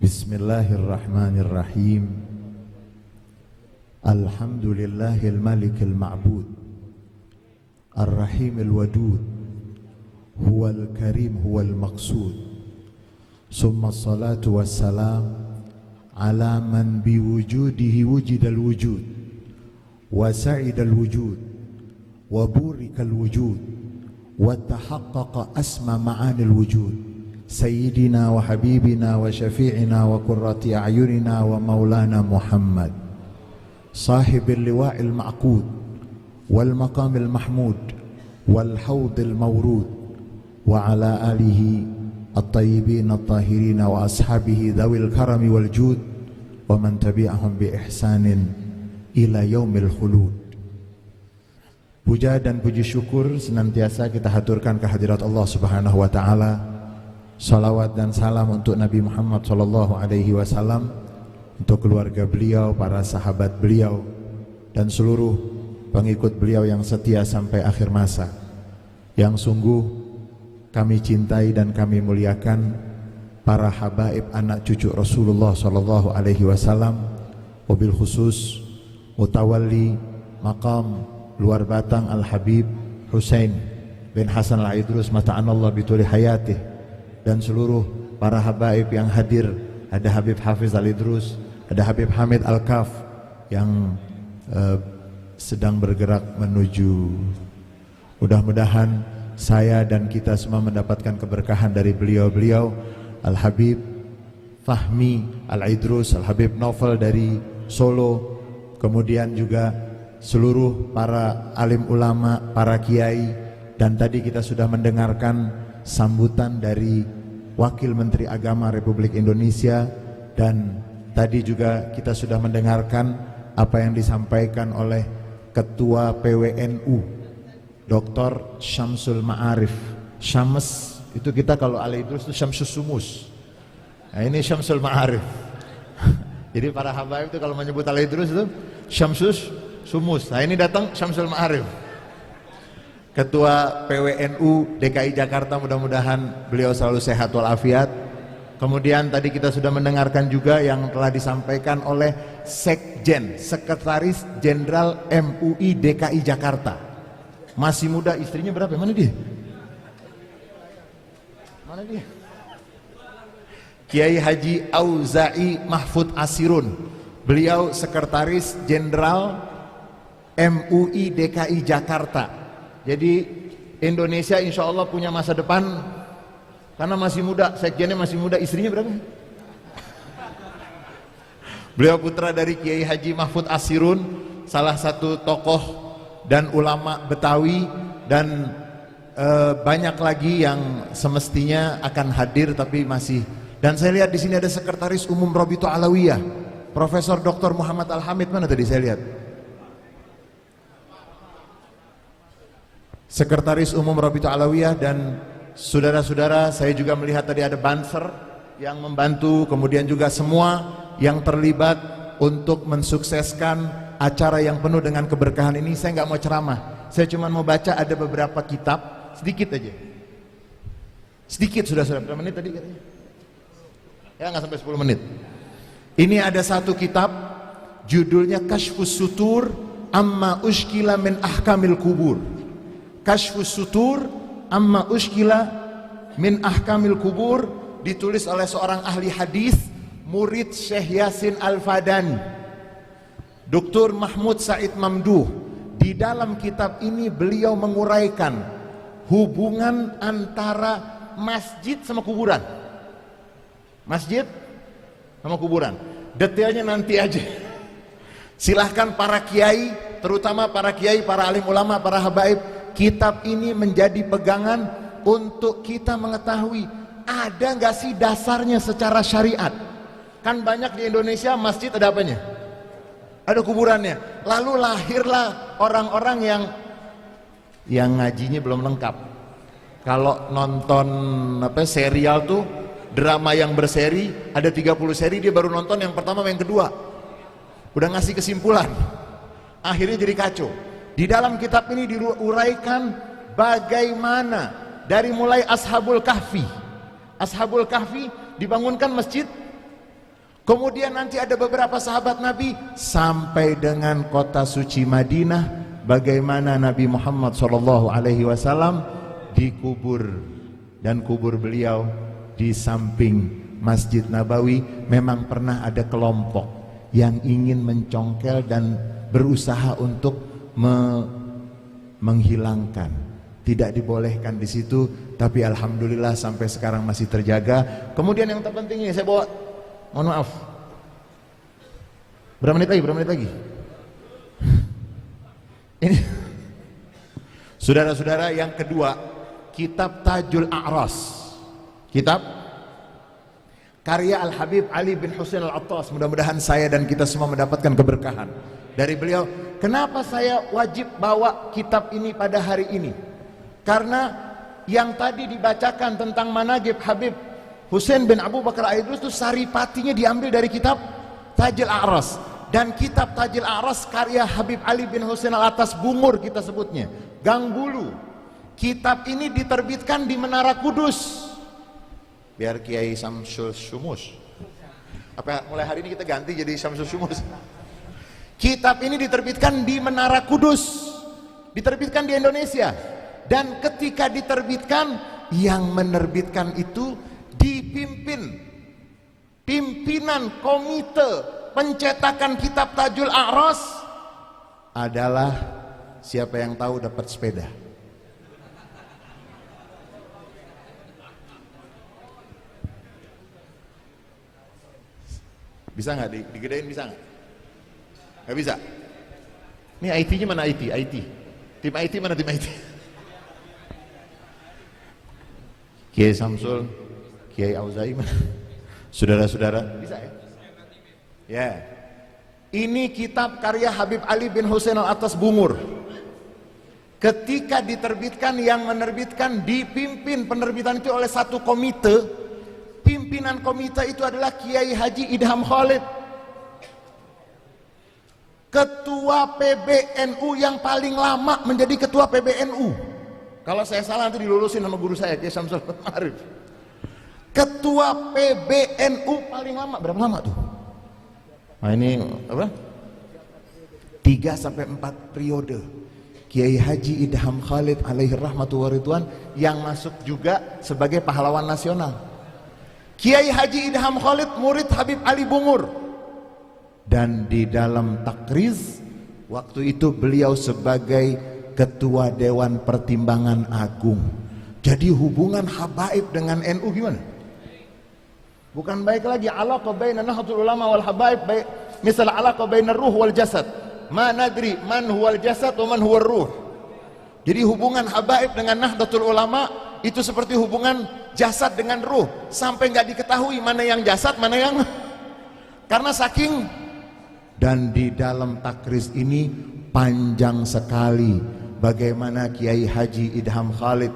Bismillahirrahmanirrahim. Alhamdulillahil malikil ma'bud, ar-rahimil wadud, huwal karim huwal maqsud. Summa salatu wassalam ala man biwujudihi wujidal wujud wa sa'idal wujud wa burikal wujud wa tahaqqaqa asma ma'anil wujud. Sayyidina wa habibina wa syafi'ina wa qurrati a'yunina wa maulana Muhammad, sahibil liwa'il ma'qud wal maqamil mahmud wal hawdil mawrud, wa ala alihi at-tayyibin at-tahirin wa ashabihi dhawil karami wal jud wa man tabi'ahum bi ihsanin ila yaumil khulud. Puja dan puji syukur senantiasa kita haturkan kehadirat Allah Subhanahu wa taala. Salawat dan salam untuk Nabi Muhammad sallallahu alaihi wasallam, untuk keluarga beliau, para sahabat beliau, dan seluruh pengikut beliau yang setia sampai akhir masa. Yang sungguh kami cintai dan kami muliakan para habaib anak cucu Rasulullah sallallahu alaihi wasallam, wabil khusus mutawalli maqam Luar Batang Al-Habib Husain bin Hasan Al-Idrus mata'anallah bituli hayatih, dan seluruh para habaib yang hadir. Ada Habib Hafiz Al-Idrus, ada Habib Hamid Al-Kaf yang sedang bergerak menuju, mudah-mudahan saya dan kita semua mendapatkan keberkahan dari beliau-beliau. Al-Habib Fahmi Al-Idrus, Al-Habib Novel dari Solo, kemudian juga seluruh para alim ulama, para kiai, dan tadi kita sudah mendengarkan sambutan dari Wakil Menteri Agama Republik Indonesia, dan tadi juga kita sudah mendengarkan apa yang disampaikan oleh Ketua PWNU Dr. Syamsul Ma'arif. Syams itu kita kalau Al-Idrus itu Syamsus Sumus. Nah, ini Syamsul Ma'arif. Jadi para habaib itu kalau menyebut Al-Idrus itu Syamsus Sumus. Nah, ini datang Syamsul Ma'arif. Ketua PWNU DKI Jakarta, mudah-mudahan beliau selalu sehat walafiat. Kemudian tadi kita sudah mendengarkan juga yang telah disampaikan oleh Sekjen, Sekretaris Jenderal MUI DKI Jakarta. Masih muda, istrinya berapa? Mana dia? Mana dia? Kiai Haji Auza'i Mahfud Asirun. Beliau Sekretaris Jenderal MUI DKI Jakarta. Jadi Indonesia insya Allah punya masa depan karena masih muda. Sekjennya masih muda. Istrinya berapa? Beliau putra dari Kiai Haji Mahfud Asirun, salah satu tokoh dan ulama Betawi, dan banyak lagi yang semestinya akan hadir tapi masih. Dan saya lihat di sini ada Sekretaris Umum Rabithah Alawiyah, Profesor Dr. Muhammad Al-Hamid. Mana tadi saya lihat? Sekretaris Umum Rabithah Alawiyah. Dan saudara-saudara, saya juga melihat tadi ada Banser yang membantu, kemudian juga semua yang terlibat untuk mensukseskan acara yang penuh dengan keberkahan ini. Saya nggak mau ceramah, saya cuma mau baca ada beberapa kitab, sedikit aja. Sedikit sudah berapa menit tadi katanya? Ya nggak sampai 10 menit. Ini ada satu kitab, judulnya Kashfus Sutur Amma Ushkila Min Ahkamil Kubur. Kashfus Sutur Amma Ushkila Min Ahkamil Kubur, ditulis oleh seorang ahli hadis, murid Syekh Yasin Al-Fadani, Dr. Mahmud Said Mamduh. Di dalam kitab ini beliau menguraikan hubungan antara masjid sama kuburan. Masjid sama kuburan. Detailnya nanti aja. Silahkan para kiai, terutama para kiai, para alim ulama, para habaib, kitab ini menjadi pegangan untuk kita mengetahui ada nggak sih dasarnya secara syariat. Kan banyak di Indonesia masjid ada apanya? Ada kuburannya. Lalu lahirlah orang-orang yang ngajinya belum lengkap. Kalau nonton serial tuh, drama yang berseri ada 30 seri, dia baru nonton yang pertama yang kedua, udah ngasih kesimpulan, akhirnya jadi kacau. Di dalam kitab ini diuraikan bagaimana dari mulai Ashabul Kahfi. Ashabul Kahfi dibangunkan masjid Kemudian nanti ada beberapa sahabat Nabi sampai dengan kota suci Madinah, bagaimana Nabi Muhammad SAW dikubur, dan kubur beliau di samping Masjid Nabawi. Memang pernah ada kelompok yang ingin mencongkel dan berusaha untuk menghilangkan, tidak dibolehkan di situ, tapi alhamdulillah sampai sekarang masih terjaga. Kemudian yang terpenting ini saya bawa, mohon maaf, berapa menit lagi ini saudara-saudara. Yang kedua, kitab Tajul A'ras, kitab karya Al-Habib Ali bin Husain Al-Attas. Mudah-mudahan saya dan kita semua mendapatkan keberkahan dari beliau. Kenapa saya wajib bawa kitab ini pada hari ini? Karena yang tadi dibacakan tentang manaqib Habib Husain bin Abu Bakar Al-Idrus itu saripatinya diambil dari kitab Tajul A'ras. Dan kitab Tajul A'ras karya Habib Ali bin Husain Al-Attas Bungur kita sebutnya, Gang Bulu. Kitab ini diterbitkan di Menara Kudus. Biar Kiai Samsul Syumus, apa mulai hari ini kita ganti jadi Samsul Syumus. Kitab ini diterbitkan di Menara Kudus, diterbitkan di Indonesia. Dan ketika diterbitkan, yang menerbitkan itu dipimpin pimpinan komite pencetakan kitab Tajul A'ras adalah siapa yang tahu dapat sepeda. Bisa nggak digedein, bisa nggak? Nggak bisa. Ini IT-nya mana IT? Tim IT mana tim IT? Kiai Samsul, Kiai Auzai mana? Saudara-saudara, bisa ya? Ya. Ini kitab karya Habib Ali bin Husain Al-Attas Bungur. Ketika diterbitkan, yang menerbitkan dipimpin penerbitan itu oleh satu komite. Pimpinan komite itu adalah Kiai Haji Idham Khalid, ketua PBNU yang paling lama menjadi ketua PBNU. Kalau saya salah nanti dilulusin sama guru saya, Kiai Samsul Arif. Ketua PBNU paling lama, berapa lama tuh? Nah ini apa? 3-4 periode. Kiai Haji Idham Khalid alaihi rahmatu wa ridwan, yang masuk juga sebagai pahlawan nasional. Kiai Haji Idham Khalid murid Habib Ali Bungur. Dan di dalam takriz waktu itu beliau sebagai Ketua Dewan Pertimbangan Agung. Jadi hubungan habaib dengan NU gimana? Bukan baik lagi alaqah baina Nahdlatul Ulama wal habaib, baik misal alaqah baina ruh wal jasad. Ma nadri man huwal jasad wa man huwar ruh. Jadi hubungan habaib dengan Nahdlatul Ulama itu seperti hubungan jasad dengan ruh, sampai nggak diketahui mana yang jasad, mana yang karena saking. Dan di dalam takriz ini panjang sekali bagaimana Kiai Haji Idham Khalid,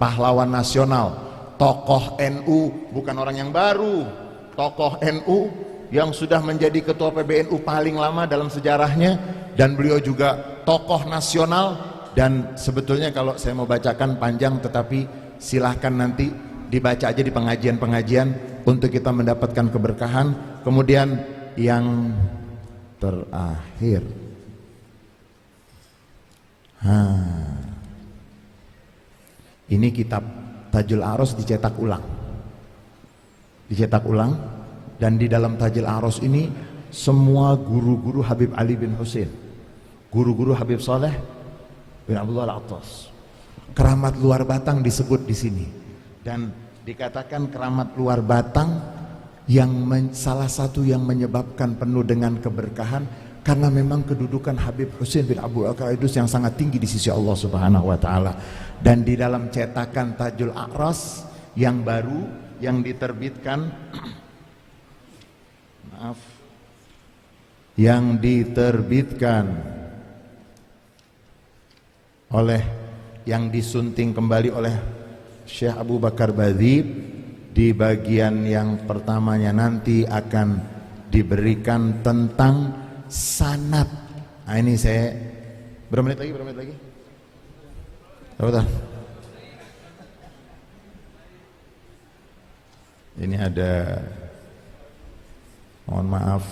pahlawan nasional, tokoh NU, bukan orang yang baru, tokoh NU yang sudah menjadi ketua PBNU paling lama dalam sejarahnya, dan beliau juga tokoh nasional. Dan sebetulnya kalau saya mau bacakan panjang, tetapi silahkan nanti dibaca aja di pengajian-pengajian untuk kita mendapatkan keberkahan. Kemudian yang terakhir, ini kitab Tajul A'ras dicetak ulang, dan di dalam Tajul A'ras ini semua guru-guru Habib Ali bin Husain, guru-guru Habib Saleh bin Abdullah Al-Attas, keramat luar batang disebut di sini. Dan dikatakan keramat luar batang yang salah satu yang menyebabkan penuh dengan keberkahan karena memang kedudukan Habib Husain bin Abu Bakar Al-Idrus yang sangat tinggi di sisi Allah Subhanahu wa taala. Dan di dalam cetakan Tajul A'ras yang baru yang diterbitkan yang diterbitkan oleh, yang disunting kembali oleh Syekh Abu Bakar Badzib, di bagian yang pertamanya nanti akan diberikan tentang sanad. Nah ini saya berapa menit lagi? Berapa? Ini ada Mohon maaf.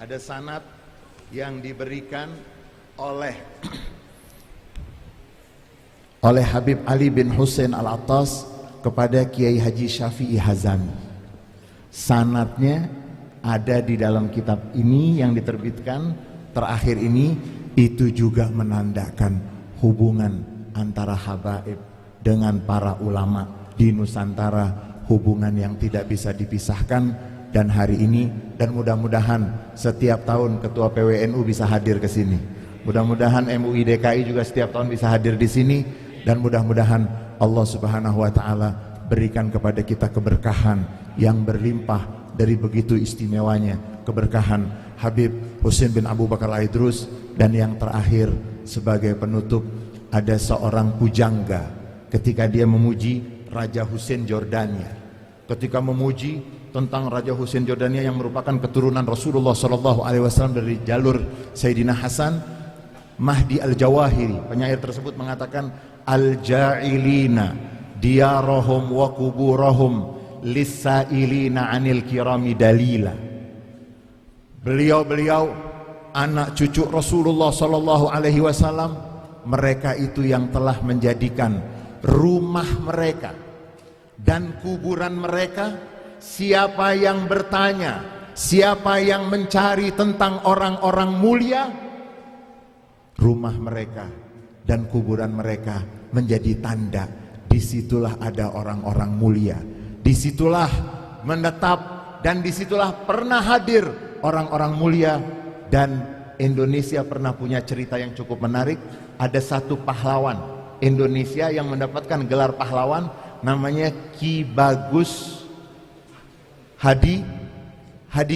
Ada sanad yang diberikan oleh Habib Ali bin Husain Al-Attas kepada Kiai Haji Syafi'i Hazami. Sanadnya ada di dalam kitab ini yang diterbitkan terakhir ini. Itu juga menandakan hubungan antara habaib dengan para ulama di Nusantara, hubungan yang tidak bisa dipisahkan. Dan hari ini, dan mudah-mudahan setiap tahun Ketua PWNU bisa hadir ke sini. Mudah-mudahan MUI DKI juga setiap tahun bisa hadir di sini. Dan mudah-mudahan Allah Subhanahu wa Ta'ala berikan kepada kita keberkahan yang berlimpah dari begitu istimewanya keberkahan Habib Husain bin Abu Bakar Al-Idrus. Dan yang terakhir sebagai penutup, ada seorang pujangga ketika dia memuji Raja Husain Jordania. Ketika memuji tentang Raja Husain Jordania yang merupakan keturunan Rasulullah SAW dari jalur Sayyidina Hasan, Mahdi Al-Jawahiri, penyair tersebut mengatakan, Al-Ja'ilina diyarahum wa kuburahum lissailina anil kirami dalila. Beliau-beliau anak cucu Rasulullah SAW, mereka itu yang telah menjadikan rumah mereka dan kuburan mereka. Siapa yang bertanya, siapa yang mencari tentang orang-orang mulia, rumah mereka dan kuburan mereka menjadi tanda. Disitulah ada orang-orang mulia, disitulah menetap, dan disitulah pernah hadir orang-orang mulia. Dan Indonesia pernah punya cerita yang cukup menarik. Ada satu pahlawan Indonesia yang mendapatkan gelar pahlawan, namanya Ki Bagus Hadi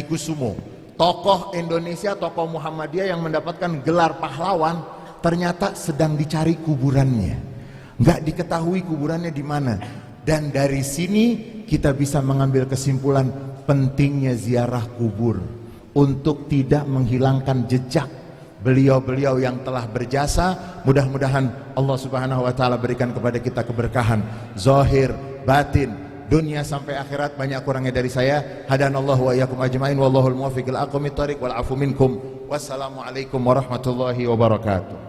Kusumo, tokoh Indonesia, tokoh Muhammadiyah yang mendapatkan gelar pahlawan. Ternyata sedang dicari kuburannya, nggak diketahui kuburannya di mana. Dan dari sini kita bisa mengambil kesimpulan pentingnya ziarah kubur untuk tidak menghilangkan jejak beliau-beliau yang telah berjasa. Mudah-mudahan Allah Subhanahu wa Ta'ala berikan kepada kita keberkahan zahir, batin, dunia sampai akhirat. Banyak kurangnya dari saya. Hadanallahu wa iyyakum ajmain, wallahul muwaffiq ila aqwamit thoriq wal afu minkum. Wassalamualaikum warahmatullahi wabarakatuh.